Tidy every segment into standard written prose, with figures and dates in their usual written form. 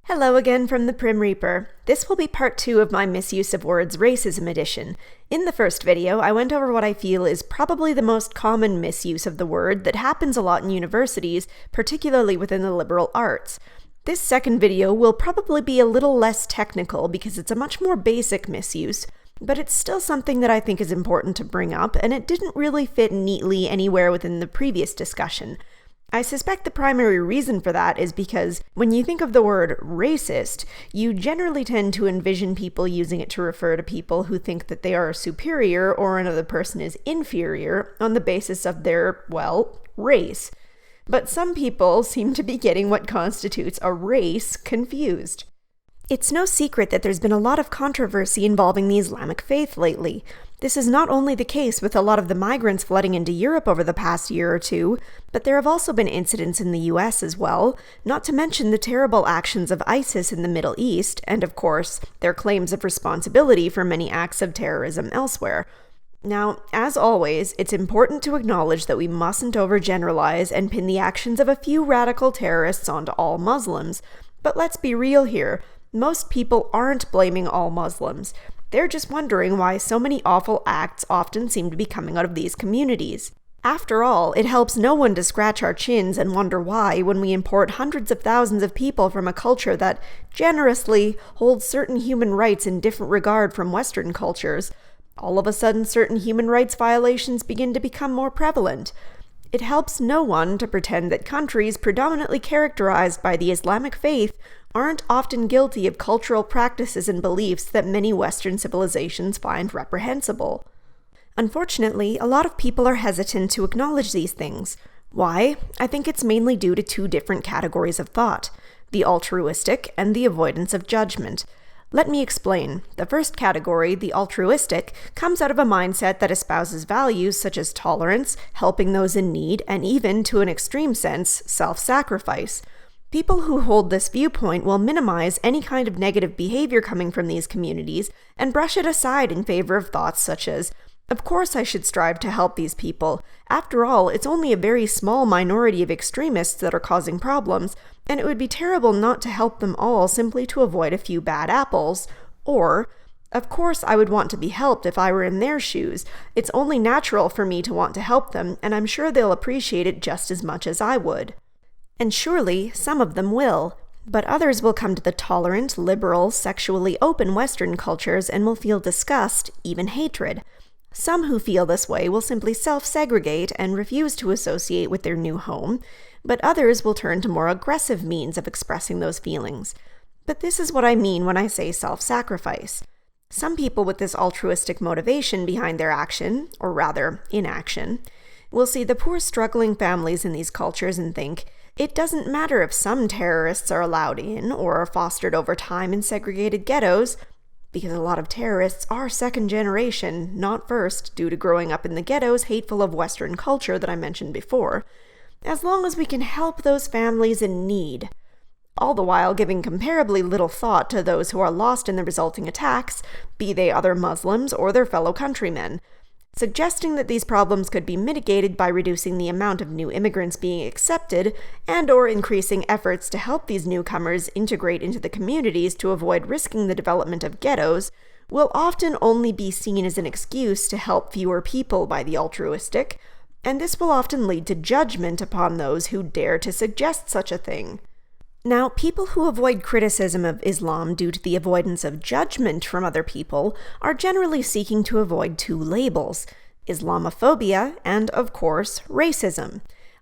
Hello again from the Prim Reaper. This will be part 2 of my Misuse of Words Racism edition. In the first video, I went over what I feel is probably the most common misuse of the word that happens a lot in universities, particularly within the liberal arts. This second video will probably be a little less technical because it's a much more basic misuse, but it's still something that I think is important to bring up, and it didn't really fit neatly anywhere within the previous discussion. I suspect the primary reason for that is because when you think of the word racist, you generally tend to envision people using it to refer to people who think that they are superior or another person is inferior on the basis of their, race. But some people seem to be getting what constitutes a race confused. It's no secret that there's been a lot of controversy involving the Islamic faith lately. This is not only the case with a lot of the migrants flooding into Europe over the past year or two, but there have also been incidents in the US as well, not to mention the terrible actions of ISIS in the Middle East, and of course, their claims of responsibility for many acts of terrorism elsewhere. Now, as always, it's important to acknowledge that we mustn't overgeneralize and pin the actions of a few radical terrorists onto all Muslims. But let's be real here. Most people aren't blaming all Muslims. They're just wondering why so many awful acts often seem to be coming out of these communities. After all, it helps no one to scratch our chins and wonder why, when we import hundreds of thousands of people from a culture that generously holds certain human rights in different regard from Western cultures, all of a sudden certain human rights violations begin to become more prevalent. It helps no one to pretend that countries predominantly characterized by the Islamic faith aren't often guilty of cultural practices and beliefs that many Western civilizations find reprehensible. Unfortunately, a lot of people are hesitant to acknowledge these things. Why? I think it's mainly due to two different categories of thought: the altruistic and the avoidance of judgment. Let me explain. The first category, the altruistic, comes out of a mindset that espouses values such as tolerance, helping those in need, and even, to an extreme sense, self-sacrifice. People who hold this viewpoint will minimize any kind of negative behavior coming from these communities and brush it aside in favor of thoughts such as, "Of course I should strive to help these people. After all, it's only a very small minority of extremists that are causing problems, and it would be terrible not to help them all simply to avoid a few bad apples." Or, "Of course I would want to be helped if I were in their shoes. It's only natural for me to want to help them, and I'm sure they'll appreciate it just as much as I would." And surely, some of them will. But others will come to the tolerant, liberal, sexually open Western cultures and will feel disgust, even hatred. Some who feel this way will simply self-segregate and refuse to associate with their new home, but others will turn to more aggressive means of expressing those feelings. But this is what I mean when I say self-sacrifice. Some people with this altruistic motivation behind their action, or rather, inaction, will see the poor struggling families in these cultures and think, it doesn't matter if some terrorists are allowed in or are fostered over time in segregated ghettos, because a lot of terrorists are second generation, not first, due to growing up in the ghettos hateful of Western culture that I mentioned before, as long as we can help those families in need, all the while giving comparably little thought to those who are lost in the resulting attacks, be they other Muslims or their fellow countrymen, suggesting that these problems could be mitigated by reducing the amount of new immigrants being accepted and/or increasing efforts to help these newcomers integrate into the communities to avoid risking the development of ghettos, will often only be seen as an excuse to help fewer people by the altruistic, and this will often lead to judgment upon those who dare to suggest such a thing. Now, people who avoid criticism of Islam due to the avoidance of judgment from other people are generally seeking to avoid two labels: Islamophobia and, of course, racism.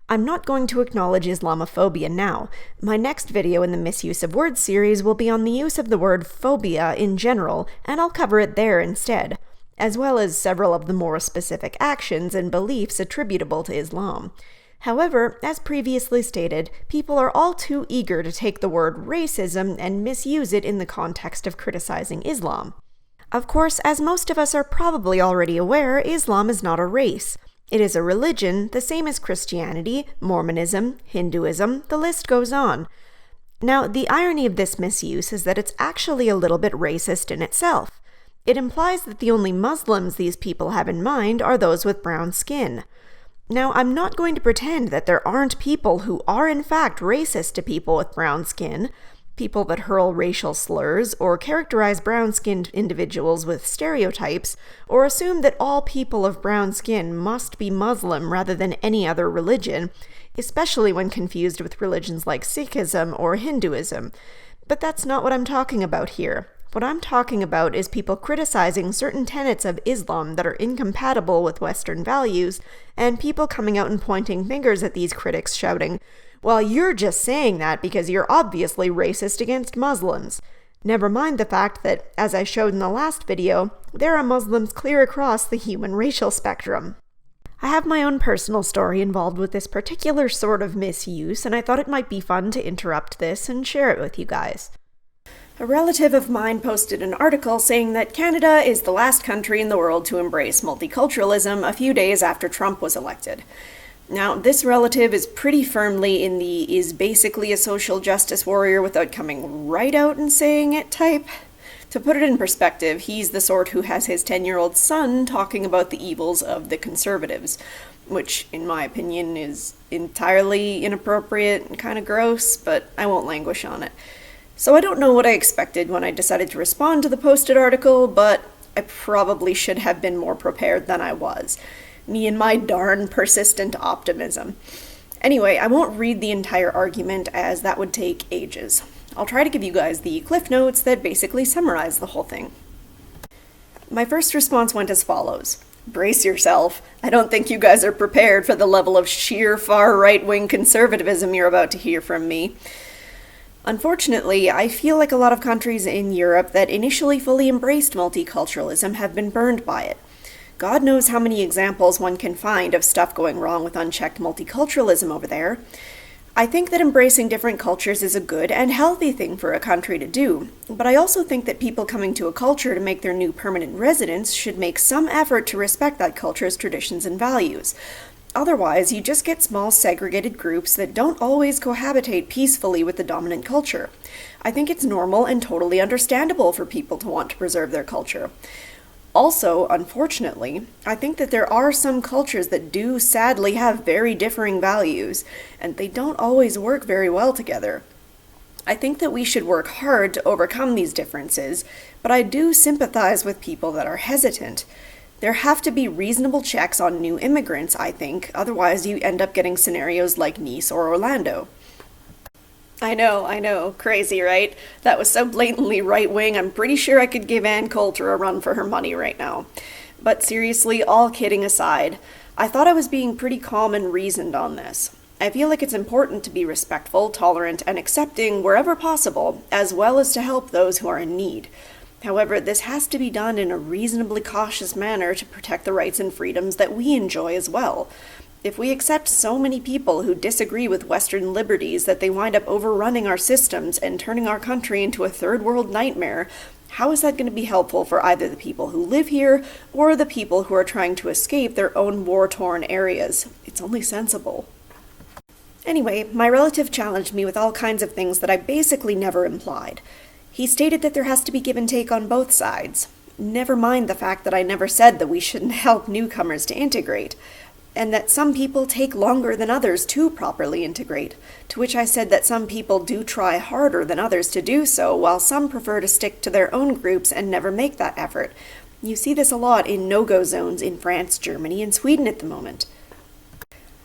I'm not going to acknowledge Islamophobia now. My next video in the Misuse of Words series will be on the use of the word phobia in general, and I'll cover it there instead, as well as several of the more specific actions and beliefs attributable to Islam. However, as previously stated, people are all too eager to take the word racism and misuse it in the context of criticizing Islam. Of course, as most of us are probably already aware, Islam is not a race. It is a religion, the same as Christianity, Mormonism, Hinduism, the list goes on. Now, the irony of this misuse is that it's actually a little bit racist in itself. It implies that the only Muslims these people have in mind are those with brown skin. Now, I'm not going to pretend that there aren't people who are in fact racist to people with brown skin, People that hurl racial slurs, or characterize brown-skinned individuals with stereotypes, or assume that all people of brown skin must be Muslim rather than any other religion, especially when confused with religions like Sikhism or Hinduism. But that's not what I'm talking about here. What I'm talking about is people criticizing certain tenets of Islam that are incompatible with Western values, and people coming out and pointing fingers at these critics, shouting, "Well, you're just saying that because you're obviously racist against Muslims." Never mind the fact that, as I showed in the last video, there are Muslims clear across the human racial spectrum. I have my own personal story involved with this particular sort of misuse, and I thought it might be fun to interrupt this and share it with you guys. A relative of mine posted an article saying that Canada is the last country in the world to embrace multiculturalism a few days after Trump was elected. Now, this relative is pretty firmly in the "is basically a social justice warrior without coming right out and saying it" type. To put it in perspective, he's the sort who has his 10-year-old son talking about the evils of the conservatives, which, in my opinion, is entirely inappropriate and kind of gross, but I won't languish on it. So I don't know what I expected when I decided to respond to the posted article, but I probably should have been more prepared than I was. Me and my darn persistent optimism. Anyway, I won't read the entire argument as that would take ages. I'll try to give you guys the cliff notes that basically summarize the whole thing. My first response went as follows. Brace yourself. I don't think you guys are prepared for the level of sheer far right-wing conservatism you're about to hear from me. Unfortunately, I feel like a lot of countries in Europe that initially fully embraced multiculturalism have been burned by it. God knows how many examples one can find of stuff going wrong with unchecked multiculturalism over there. I think that embracing different cultures is a good and healthy thing for a country to do, but I also think that people coming to a culture to make their new permanent residence should make some effort to respect that culture's traditions and values. Otherwise, you just get small segregated groups that don't always cohabitate peacefully with the dominant culture. I think it's normal and totally understandable for people to want to preserve their culture. Also, unfortunately, I think that there are some cultures that do sadly have very differing values, and they don't always work very well together. I think that we should work hard to overcome these differences, but I do sympathize with people that are hesitant. There have to be reasonable checks on new immigrants, I think, otherwise you end up getting scenarios like Nice or Orlando. I know, crazy, right? That was so blatantly right-wing, I'm pretty sure I could give Ann Coulter a run for her money right now. But seriously, all kidding aside, I thought I was being pretty calm and reasoned on this. I feel like it's important to be respectful, tolerant, and accepting wherever possible, as well as to help those who are in need. However, this has to be done in a reasonably cautious manner to protect the rights and freedoms that we enjoy as well. If we accept so many people who disagree with Western liberties that they wind up overrunning our systems and turning our country into a third world nightmare, how is that going to be helpful for either the people who live here or the people who are trying to escape their own war-torn areas? It's only sensible. Anyway, my relative challenged me with all kinds of things that I basically never implied. He stated that there has to be give and take on both sides. Never mind the fact that I never said that we shouldn't help newcomers to integrate, and that some people take longer than others to properly integrate, to which I said that some people do try harder than others to do so, while some prefer to stick to their own groups and never make that effort. You see this a lot in no-go zones in France, Germany, and Sweden at the moment.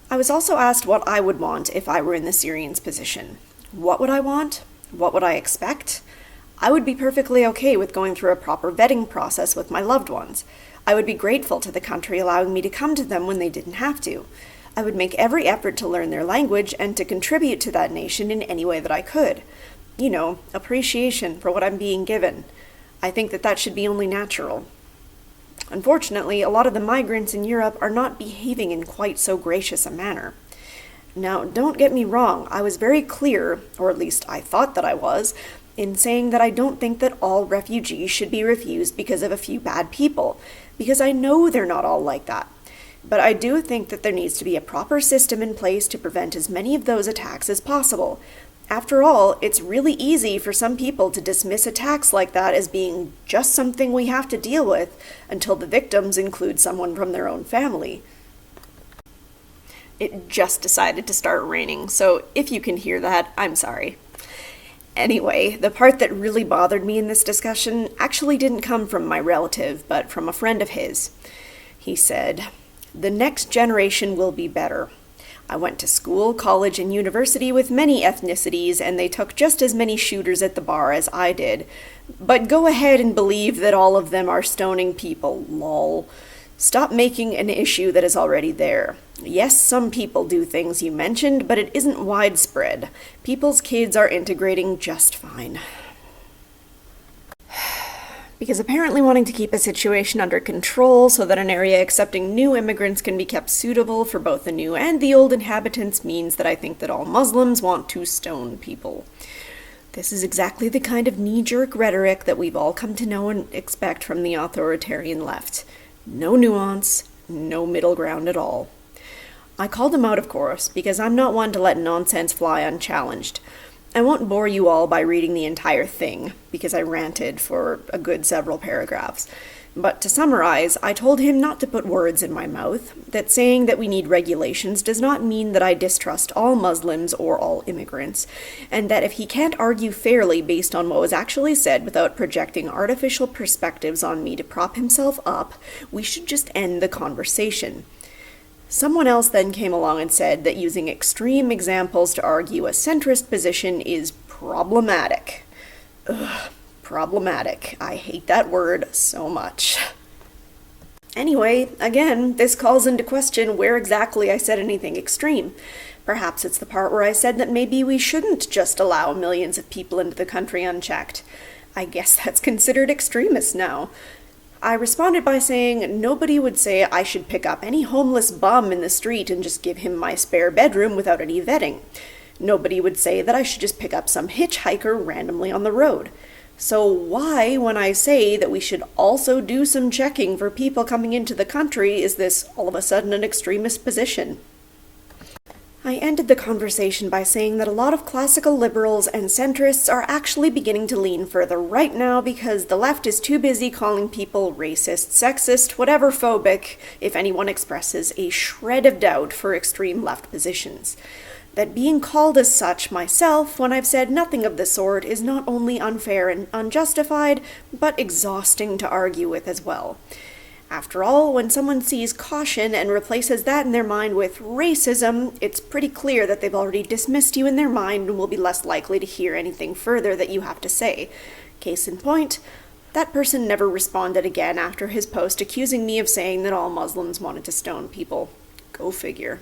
I was also asked what I would want if I were in the Syrians' position. What would I want? What would I expect? I would be perfectly okay with going through a proper vetting process with my loved ones. I would be grateful to the country allowing me to come to them when they didn't have to. I would make every effort to learn their language and to contribute to that nation in any way that I could. You know, appreciation for what I'm being given. I think that should be only natural. Unfortunately, a lot of the migrants in Europe are not behaving in quite so gracious a manner. Now, don't get me wrong, I was very clear, or at least I thought that I was, in saying that I don't think that all refugees should be refused because of a few bad people, because I know they're not all like that. But I do think that there needs to be a proper system in place to prevent as many of those attacks as possible. After all, it's really easy for some people to dismiss attacks like that as being just something we have to deal with until the victims include someone from their own family. It just decided to start raining, so if you can hear that, I'm sorry. Anyway, the part that really bothered me in this discussion actually didn't come from my relative, but from a friend of his. He said, "The next generation will be better. I went to school, college, and university with many ethnicities, and they took just as many shooters at the bar as I did. But go ahead and believe that all of them are stoning people, lol. Stop making an issue that is already there. Yes, some people do things you mentioned, but it isn't widespread. People's kids are integrating just fine." Because apparently wanting to keep a situation under control so that an area accepting new immigrants can be kept suitable for both the new and the old inhabitants means that I think that all Muslims want to stone people. This is exactly the kind of knee-jerk rhetoric that we've all come to know and expect from the authoritarian left. No nuance, no middle ground at all. I called him out, of course, because I'm not one to let nonsense fly unchallenged. I won't bore you all by reading the entire thing, because I ranted for a good several paragraphs. But to summarize, I told him not to put words in my mouth, that saying that we need regulations does not mean that I distrust all Muslims or all immigrants, and that if he can't argue fairly based on what was actually said without projecting artificial perspectives on me to prop himself up, we should just end the conversation. Someone else then came along and said that using extreme examples to argue a centrist position is problematic. Ugh, problematic. I hate that word so much. Anyway, again, this calls into question where exactly I said anything extreme. Perhaps it's the part where I said that maybe we shouldn't just allow millions of people into the country unchecked. I guess that's considered extremist now. I responded by saying nobody would say I should pick up any homeless bum in the street and just give him my spare bedroom without any vetting. Nobody would say that I should just pick up some hitchhiker randomly on the road. So why, when I say that we should also do some checking for people coming into the country, is this all of a sudden an extremist position? I ended the conversation by saying that a lot of classical liberals and centrists are actually beginning to lean further right now because the left is too busy calling people racist, sexist, whatever phobic, if anyone expresses a shred of doubt for extreme left positions. That being called as such myself, when I've said nothing of the sort, is not only unfair and unjustified, but exhausting to argue with as well. After all, when someone sees caution and replaces that in their mind with racism, it's pretty clear that they've already dismissed you in their mind and will be less likely to hear anything further that you have to say. Case in point, that person never responded again after his post accusing me of saying that all Muslims wanted to stone people. Go figure.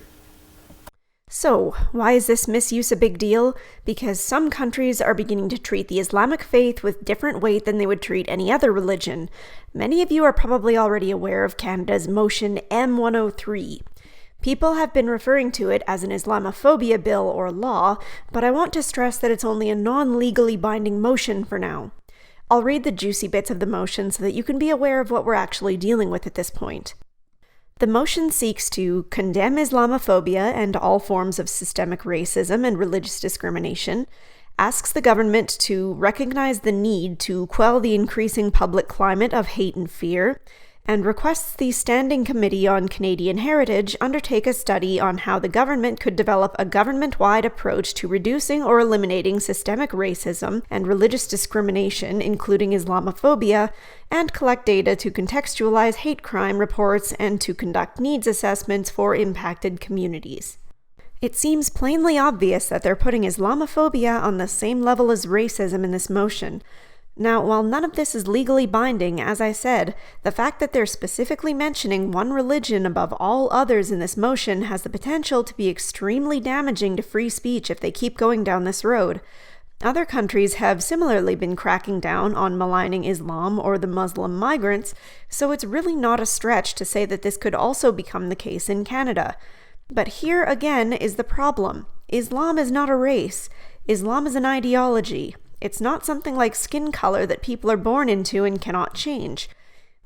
So, why is this misuse a big deal? Because some countries are beginning to treat the Islamic faith with different weight than they would treat any other religion. Many of you are probably already aware of Canada's Motion M103. People have been referring to it as an Islamophobia bill or law, but I want to stress that it's only a non-legally binding motion for now. I'll read the juicy bits of the motion so that you can be aware of what we're actually dealing with at this point. The motion seeks to condemn Islamophobia and all forms of systemic racism and religious discrimination, asks the government to recognize the need to quell the increasing public climate of hate and fear, and requests the Standing Committee on Canadian Heritage undertake a study on how the government could develop a government-wide approach to reducing or eliminating systemic racism and religious discrimination, including Islamophobia, and collect data to contextualize hate crime reports and to conduct needs assessments for impacted communities. It seems plainly obvious that they're putting Islamophobia on the same level as racism in this motion. Now, while none of this is legally binding, as I said, the fact that they're specifically mentioning one religion above all others in this motion has the potential to be extremely damaging to free speech if they keep going down this road. Other countries have similarly been cracking down on maligning Islam or the Muslim migrants, so it's really not a stretch to say that this could also become the case in Canada. But here again is the problem. Islam is not a race. Islam is an ideology. It's not something like skin color that people are born into and cannot change.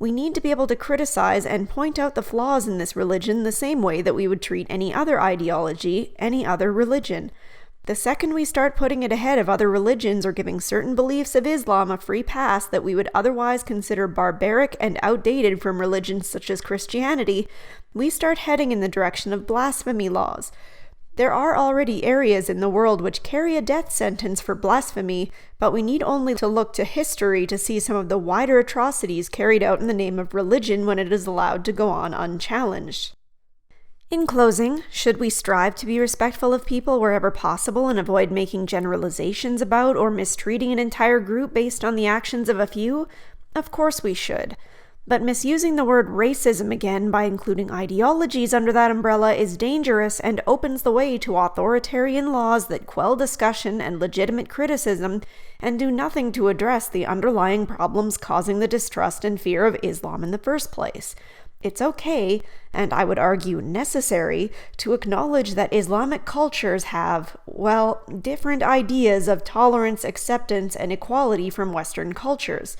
We need to be able to criticize and point out the flaws in this religion the same way that we would treat any other ideology, any other religion. The second we start putting it ahead of other religions or giving certain beliefs of Islam a free pass that we would otherwise consider barbaric and outdated from religions such as Christianity, we start heading in the direction of blasphemy laws. There are already areas in the world which carry a death sentence for blasphemy, but we need only to look to history to see some of the wider atrocities carried out in the name of religion when it is allowed to go on unchallenged. In closing, should we strive to be respectful of people wherever possible and avoid making generalizations about or mistreating an entire group based on the actions of a few? Of course we should. But misusing the word racism again by including ideologies under that umbrella is dangerous and opens the way to authoritarian laws that quell discussion and legitimate criticism and do nothing to address the underlying problems causing the distrust and fear of Islam in the first place. It's okay, and I would argue necessary, to acknowledge that Islamic cultures have, well, different ideas of tolerance, acceptance, and equality from Western cultures.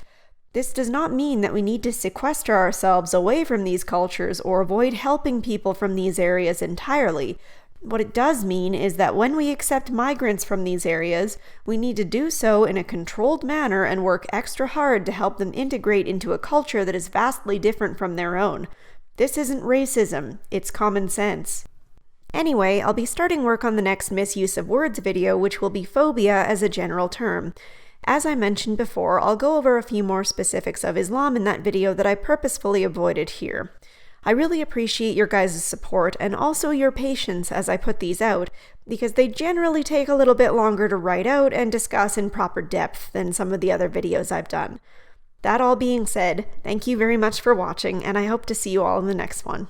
This does not mean that we need to sequester ourselves away from these cultures or avoid helping people from these areas entirely. What it does mean is that when we accept migrants from these areas, we need to do so in a controlled manner and work extra hard to help them integrate into a culture that is vastly different from their own. This isn't racism, it's common sense. Anyway, I'll be starting work on the next Misuse of Words video, which will be phobia as a general term. As I mentioned before, I'll go over a few more specifics of Islam in that video that I purposefully avoided here. I really appreciate your guys' support and also your patience as I put these out, because they generally take a little bit longer to write out and discuss in proper depth than some of the other videos I've done. That all being said, thank you very much for watching, and I hope to see you all in the next one.